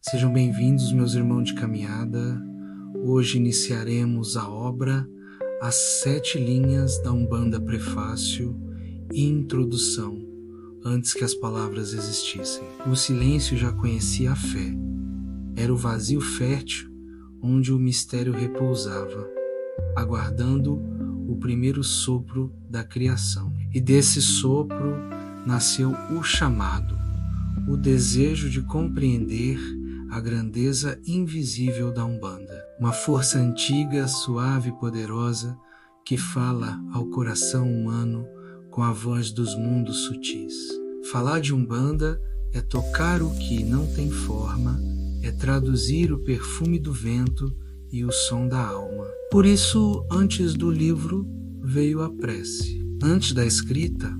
Sejam bem-vindos, meus irmãos de caminhada. Hoje iniciaremos a obra As 7 Linhas da Umbanda Prefácio e Introdução, antes que as palavras existissem. O silêncio já conhecia a fé. Era o vazio fértil onde o mistério repousava, aguardando o primeiro sopro da criação. E desse sopro nasceu o chamado, o desejo de compreender a grandeza invisível da Umbanda. Uma força antiga, suave e poderosa que fala ao coração humano com a voz dos mundos sutis. Falar de Umbanda é tocar o que não tem forma, é traduzir o perfume do vento e o som da alma. Por isso, antes do livro veio a prece. Antes da escrita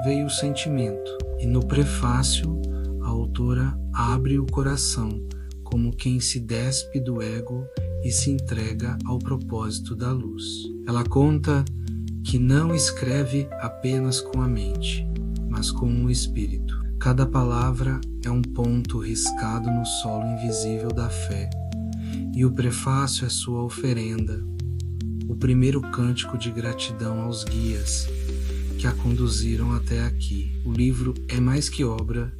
veio o sentimento. E no prefácio, a autora abre o coração como quem se despe do ego e se entrega ao propósito da luz. Ela conta que não escreve apenas com a mente, mas com o espírito. Cada palavra é um ponto riscado no solo invisível da fé, e o prefácio é sua oferenda, o primeiro cântico de gratidão aos guias que a conduziram até aqui. O livro é mais que obra,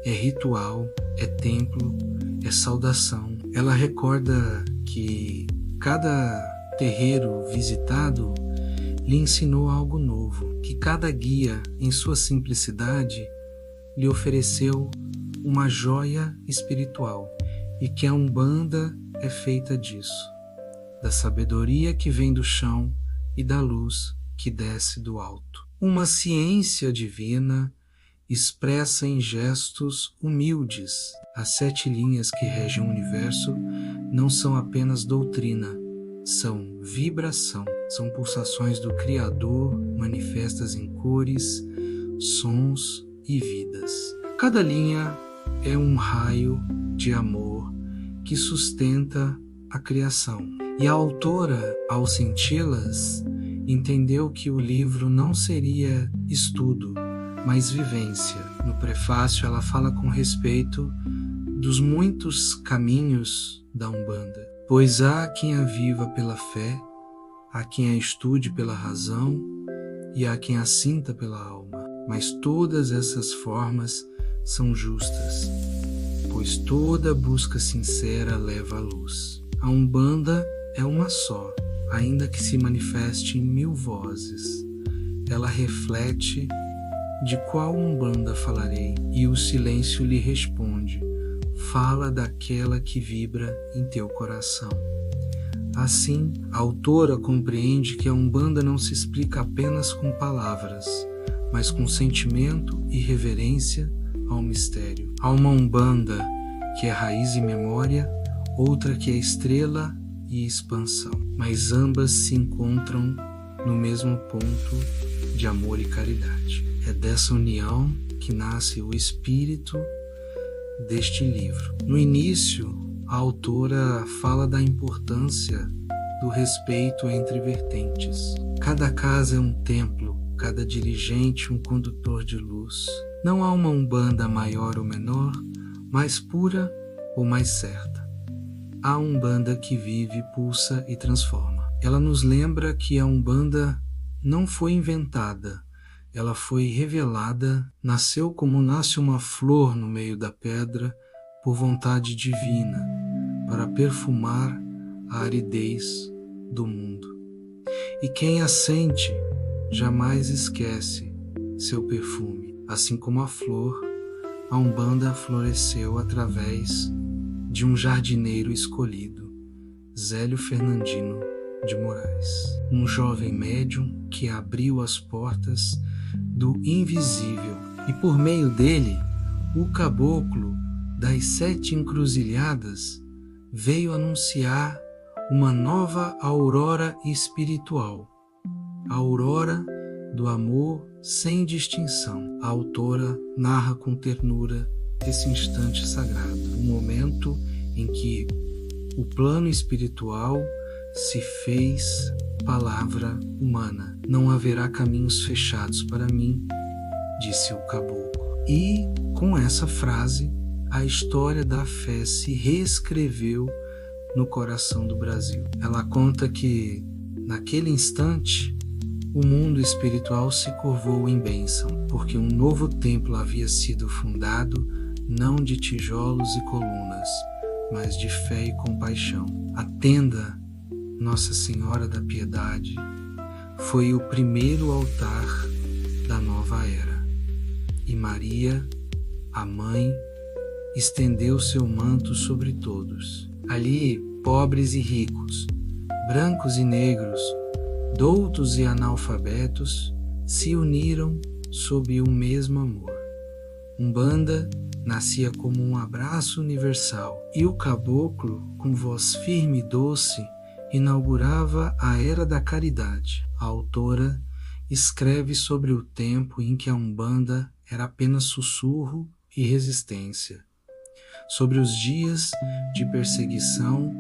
é ritual, é templo, é saudação. Ela recorda que cada terreiro visitado lhe ensinou algo novo, que cada guia, em sua simplicidade, lhe ofereceu uma joia espiritual, e que a Umbanda é feita disso, da sabedoria que vem do chão e da luz que desce do alto. Uma ciência divina expressa em gestos humildes. As 7 linhas que regem o universo não são apenas doutrina, são vibração, são pulsações do Criador manifestas em cores, sons e vidas. Cada linha é um raio de amor que sustenta a criação. E a autora, ao senti-las, entendeu que o livro não seria estudo, mas vivência. No prefácio, ela fala com respeito dos muitos caminhos da Umbanda, pois há quem a viva pela fé, há quem a estude pela razão e há quem a sinta pela alma. Mas todas essas formas são justas, pois toda busca sincera leva à luz. A Umbanda é uma só, ainda que se manifeste em 1000 vozes. Ela reflete de qual Umbanda falarei, e o silêncio lhe responde: fala daquela que vibra em teu coração. Assim, a autora compreende que a Umbanda não se explica apenas com palavras, mas com sentimento e reverência ao mistério. Há uma Umbanda que é raiz e memória, outra que é estrela e expansão, mas ambas se encontram no mesmo ponto de amor e caridade. É dessa união que nasce o espírito deste livro. No início, a autora fala da importância do respeito entre vertentes. Cada casa é um templo, cada dirigente um condutor de luz. Não há uma Umbanda maior ou menor, mais pura ou mais certa. Há Umbanda que vive, pulsa e transforma. Ela nos lembra que a Umbanda não foi inventada, ela foi revelada, nasceu como nasce uma flor no meio da pedra, por vontade divina, para perfumar a aridez do mundo. E quem a sente jamais esquece seu perfume. Assim como a flor, a Umbanda floresceu através de um jardineiro escolhido, Zélio Fernandino de Moraes, um jovem médium que abriu as portas do invisível, e por meio dele, o caboclo das 7 encruzilhadas veio anunciar uma nova aurora espiritual, a aurora do amor sem distinção. A autora narra com ternura esse instante sagrado, o momento em que o plano espiritual se fez palavra humana. Não haverá caminhos fechados para mim, disse o caboclo. E com essa frase, a história da fé se reescreveu no coração do Brasil. Ela conta que, naquele instante, o mundo espiritual se curvou em bênção, porque um novo templo havia sido fundado, não de tijolos e colunas, mas de fé e compaixão. A tenda Nossa Senhora da Piedade foi o primeiro altar da nova era, e Maria, a mãe, estendeu seu manto sobre todos. Ali, pobres e ricos, brancos e negros, doutos e analfabetos se uniram sob o mesmo amor. Umbanda nascia como um abraço universal, e o caboclo, com voz firme e doce, inaugurava a era da caridade. A autora escreve sobre o tempo em que a Umbanda era apenas sussurro e resistência, sobre os dias de perseguição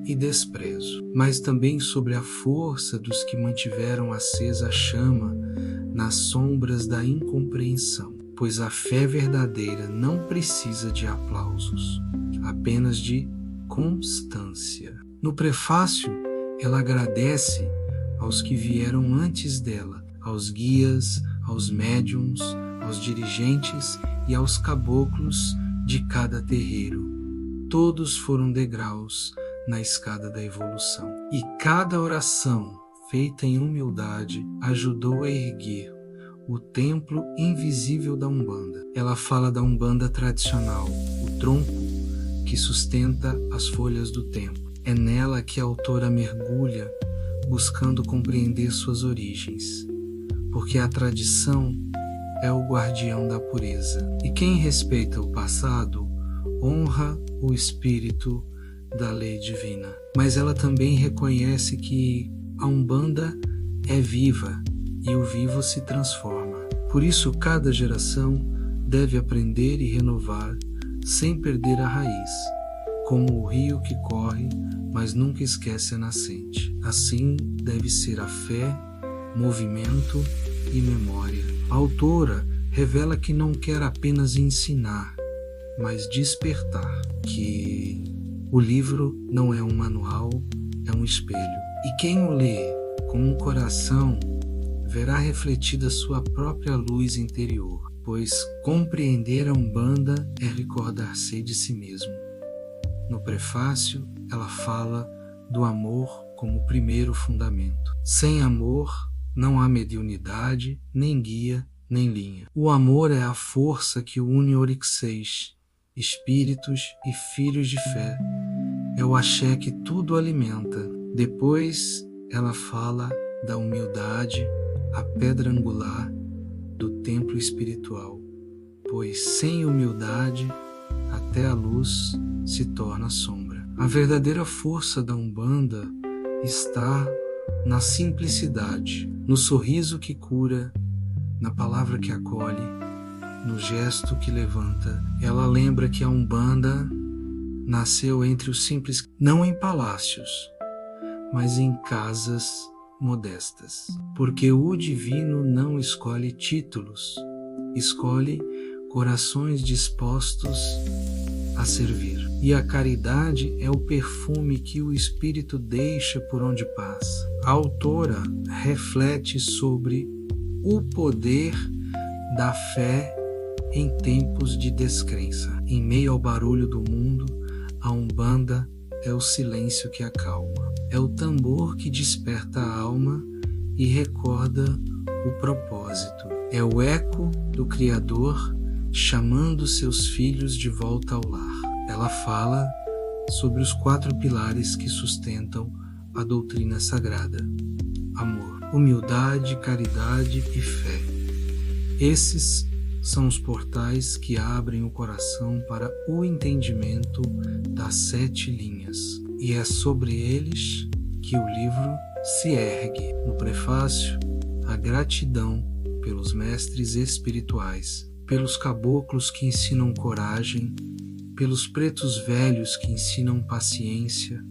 e desprezo, mas também sobre a força dos que mantiveram acesa a chama nas sombras da incompreensão, pois a fé verdadeira não precisa de aplausos, apenas de constância. No prefácio, ela agradece aos que vieram antes dela, aos guias, aos médiuns, aos dirigentes e aos caboclos de cada terreiro. Todos foram degraus na escada da evolução. E cada oração, feita em humildade, ajudou a erguer o templo invisível da Umbanda. Ela fala da Umbanda tradicional, o tronco que sustenta as folhas do tempo. É nela que a autora mergulha, buscando compreender suas origens, porque a tradição é o guardião da pureza. E quem respeita o passado honra o espírito da lei divina. Mas ela também reconhece que a Umbanda é viva e o vivo se transforma. Por isso, cada geração deve aprender e renovar sem perder a raiz, como o rio que corre, mas nunca esquece a nascente. Assim deve ser a fé, movimento e memória. A autora revela que não quer apenas ensinar, mas despertar, que o livro não é um manual, é um espelho. E quem o lê com um coração verá refletida sua própria luz interior, pois compreender a Umbanda é recordar-se de si mesmo. No prefácio, ela fala do amor como primeiro fundamento. Sem amor, não há mediunidade, nem guia, nem linha. O amor é a força que une orixás, espíritos e filhos de fé. É o axé que tudo alimenta. Depois, ela fala da humildade, a pedra angular do templo espiritual, pois sem humildade, até a luz se torna sombra. A verdadeira força da Umbanda está na simplicidade, no sorriso que cura, na palavra que acolhe, no gesto que levanta. Ela lembra que a Umbanda nasceu entre os simples, não em palácios, mas em casas modestas, porque o divino não escolhe títulos, escolhe corações dispostos a servir. E a caridade é o perfume que o Espírito deixa por onde passa. A autora reflete sobre o poder da fé em tempos de descrença. Em meio ao barulho do mundo, a Umbanda é o silêncio que acalma. É o tambor que desperta a alma e recorda o propósito. É o eco do Criador chamando seus filhos de volta ao lar. Ela fala sobre os 4 pilares que sustentam a doutrina sagrada: amor, humildade, caridade e fé. Esses são os portais que abrem o coração para o entendimento das 7 linhas, e é sobre eles que o livro se ergue. No prefácio, a gratidão pelos mestres espirituais, pelos caboclos que ensinam coragem, pelos pretos velhos que ensinam paciência,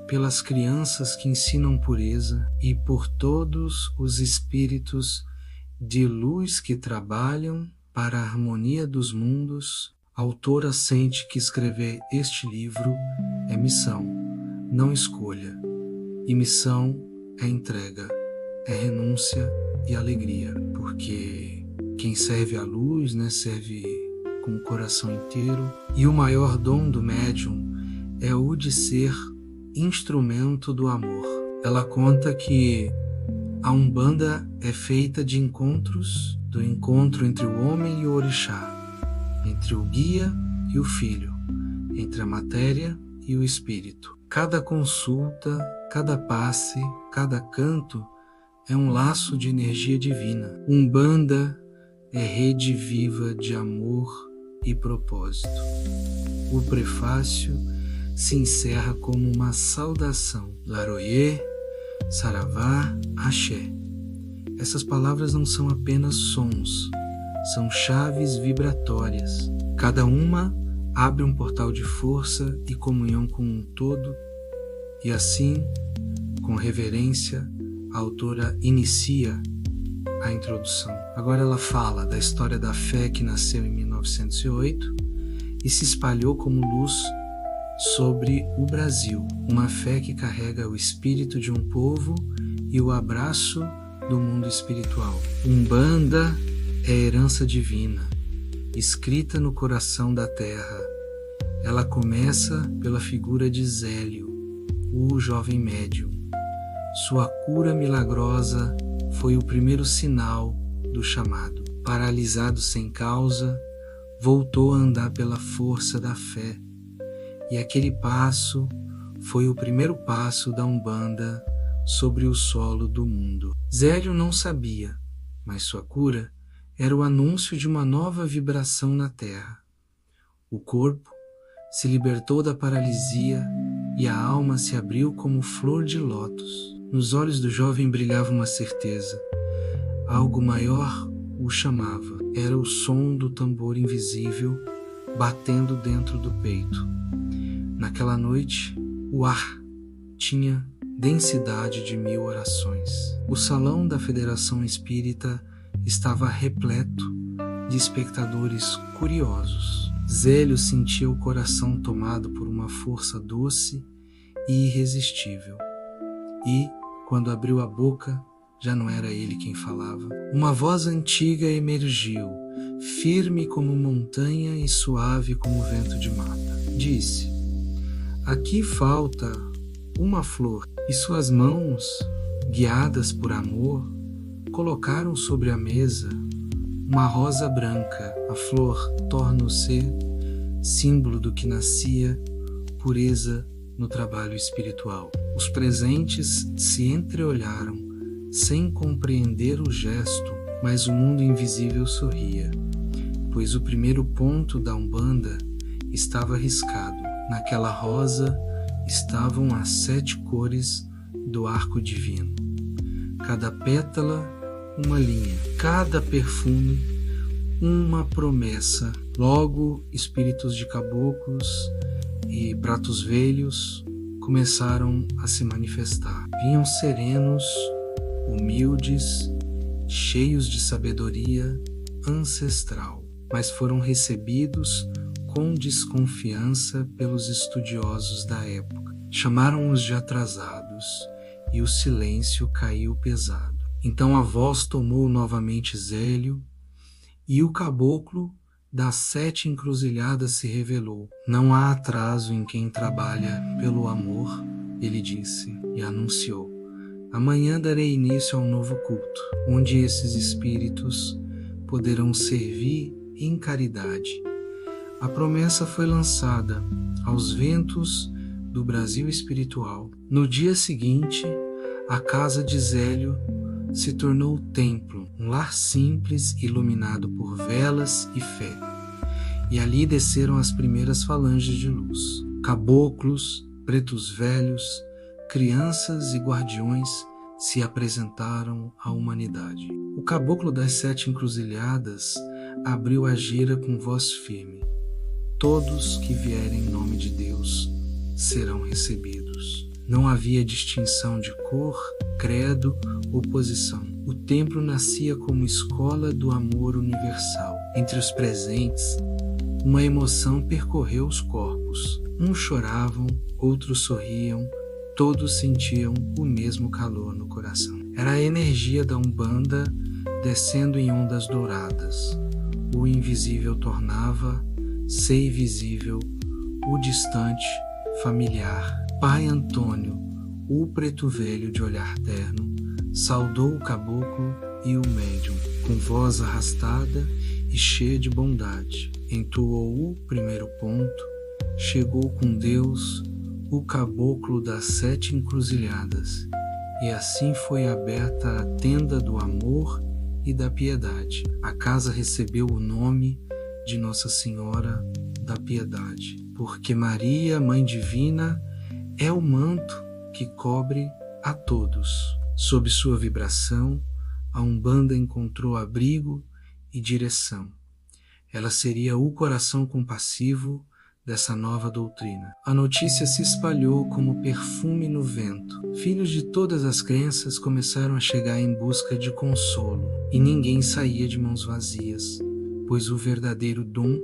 pelas crianças que ensinam pureza e por todos os espíritos de luz que trabalham para a harmonia dos mundos. A autora sente que escrever este livro é missão, não escolha. E missão é entrega, é renúncia e alegria, porque quem serve à luz, serve com o coração inteiro. E o maior dom do médium é o de ser instrumento do amor. Ela conta que a Umbanda é feita de encontros, do encontro entre o homem e o orixá, entre o guia e o filho, entre a matéria e o espírito. Cada consulta, cada passe, cada canto é um laço de energia divina. Umbanda é rede viva de amor e propósito. O prefácio se encerra como uma saudação. Laroye, Saravá, Axé. Essas palavras não são apenas sons, são chaves vibratórias. Cada uma abre um portal de força e comunhão com um todo, e assim, com reverência, a autora inicia a introdução. Agora ela fala da história da fé que nasceu em 1908 e se espalhou como luz sobre o Brasil, uma fé que carrega o espírito de um povo e o abraço do mundo espiritual. Umbanda é herança divina, escrita no coração da terra. Ela começa pela figura de Zélio, o jovem médium. Sua cura milagrosa foi o primeiro sinal do chamado. Paralisado sem causa, voltou a andar pela força da fé. E aquele passo foi o primeiro passo da Umbanda sobre o solo do mundo. Zélio não sabia, mas sua cura era o anúncio de uma nova vibração na terra. O corpo se libertou da paralisia e a alma se abriu como flor de lótus. Nos olhos do jovem brilhava uma certeza. Algo maior o chamava. Era o som do tambor invisível batendo dentro do peito. Naquela noite, o ar tinha densidade de 1000 orações. O salão da Federação Espírita estava repleto de espectadores curiosos. Zélio sentia o coração tomado por uma força doce e irresistível. E, quando abriu a boca, já não era ele quem falava. Uma voz antiga emergiu, firme como montanha e suave como vento de mata. Disse: "Aqui falta uma flor." E suas mãos, guiadas por amor, colocaram sobre a mesa uma rosa branca. A flor torna-se símbolo do que nascia pureza no trabalho espiritual. Os presentes se entreolharam, sem compreender o gesto, mas o mundo invisível sorria, pois o primeiro ponto da Umbanda estava riscado. Naquela rosa estavam as 7 cores do arco divino. Cada pétala, uma linha. Cada perfume, uma promessa. Logo, espíritos de caboclos e pratos velhos começaram a se manifestar. Vinham serenos, humildes, cheios de sabedoria ancestral, mas foram recebidos com desconfiança pelos estudiosos da época. Chamaram-os de atrasados e o silêncio caiu pesado. Então a voz tomou novamente Zélio e o caboclo das 7 encruzilhadas se revelou. "Não há atraso em quem trabalha pelo amor", ele disse e anunciou: "Amanhã darei início a um novo culto, onde esses espíritos poderão servir em caridade." A promessa foi lançada aos ventos do Brasil espiritual. No dia seguinte, a casa de Zélio se tornou templo, um lar simples iluminado por velas e fé. E ali desceram as primeiras falanges de luz. Caboclos, pretos velhos, crianças e guardiões se apresentaram à humanidade. O caboclo das 7 encruzilhadas abriu a gira com voz firme: "Todos que vierem em nome de Deus serão recebidos." Não havia distinção de cor, credo ou posição. O templo nascia como escola do amor universal. Entre os presentes, uma emoção percorreu os corpos. Uns choravam, outros sorriam, todos sentiam o mesmo calor no coração. Era a energia da Umbanda descendo em ondas douradas. O invisível tornava ser visível, o distante, familiar. Pai Antônio, o preto velho de olhar terno, saudou o caboclo e o médium, com voz arrastada e cheia de bondade. Entoou o primeiro ponto, chegou com Deus o caboclo das 7 encruzilhadas, e assim foi aberta a tenda do amor e da piedade. A casa recebeu o nome de Nossa Senhora da Piedade, porque Maria, Mãe Divina, é o manto que cobre a todos. Sob sua vibração, a Umbanda encontrou abrigo e direção. Ela seria o coração compassivo dessa nova doutrina. A notícia se espalhou como perfume no vento. Filhos de todas as crenças começaram a chegar em busca de consolo, e ninguém saía de mãos vazias, pois o verdadeiro dom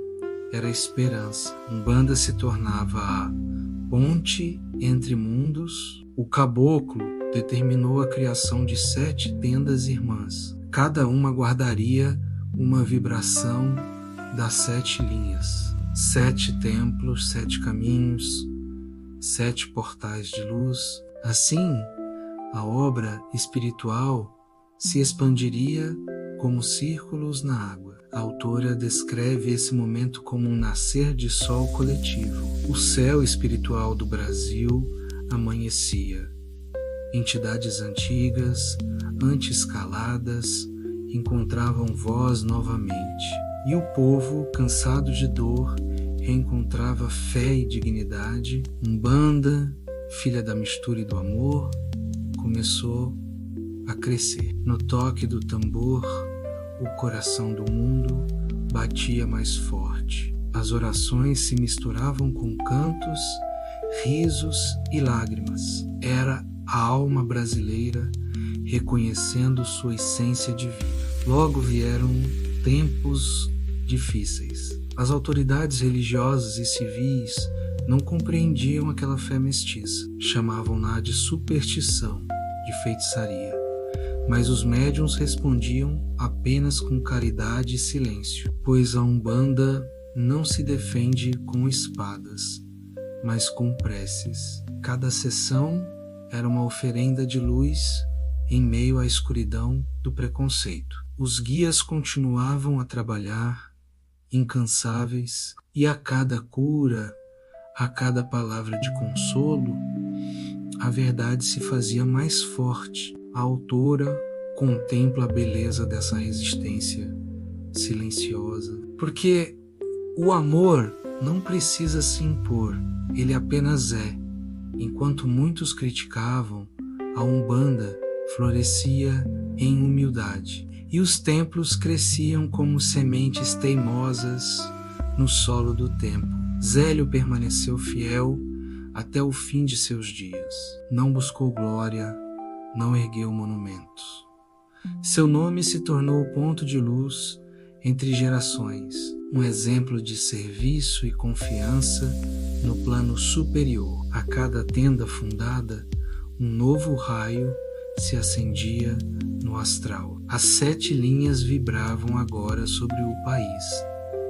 era a esperança. Umbanda se tornava a ponte entre mundos. O caboclo determinou a criação de 7 tendas irmãs. Cada uma guardaria uma vibração das 7 linhas. 7 templos, 7 caminhos, 7 portais de luz. Assim, a obra espiritual se expandiria como círculos na água. A autora descreve esse momento como um nascer de sol coletivo. O céu espiritual do Brasil amanhecia. Entidades antigas, anti-escaladas, encontravam voz novamente. E o povo, cansado de dor, reencontrava fé e dignidade. Umbanda, filha da mistura e do amor, começou a crescer. No toque do tambor, o coração do mundo batia mais forte. As orações se misturavam com cantos, risos e lágrimas. Era a alma brasileira reconhecendo sua essência divina. Logo vieram tempos difíceis. As autoridades religiosas e civis não compreendiam aquela fé mestiça. Chamavam-na de superstição, de feitiçaria. Mas os médiuns respondiam apenas com caridade e silêncio, pois a Umbanda não se defende com espadas, mas com preces. Cada sessão era uma oferenda de luz em meio à escuridão do preconceito. Os guias continuavam a trabalhar, incansáveis, e a cada cura, a cada palavra de consolo, a verdade se fazia mais forte. A autora contempla a beleza dessa resistência silenciosa, porque o amor não precisa se impor, ele apenas é. Enquanto muitos criticavam, a Umbanda florescia em humildade, e os templos cresciam como sementes teimosas no solo do tempo. Zélio permaneceu fiel até o fim de seus dias. Não buscou glória, não ergueu monumentos. Seu nome se tornou o ponto de luz entre gerações, um exemplo de serviço e confiança no plano superior. A cada tenda fundada, um novo raio se acendia no astral. As 7 linhas vibravam agora sobre o país,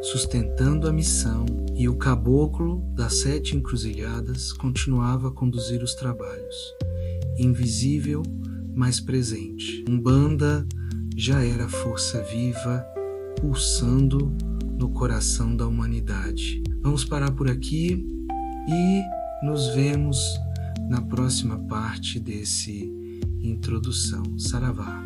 sustentando a missão, e o caboclo das 7 encruzilhadas continuava a conduzir os trabalhos, invisível, mas presente. Umbanda já era força viva, pulsando no coração da humanidade. Vamos parar por aqui e nos vemos na próxima parte desse introdução. Saravá.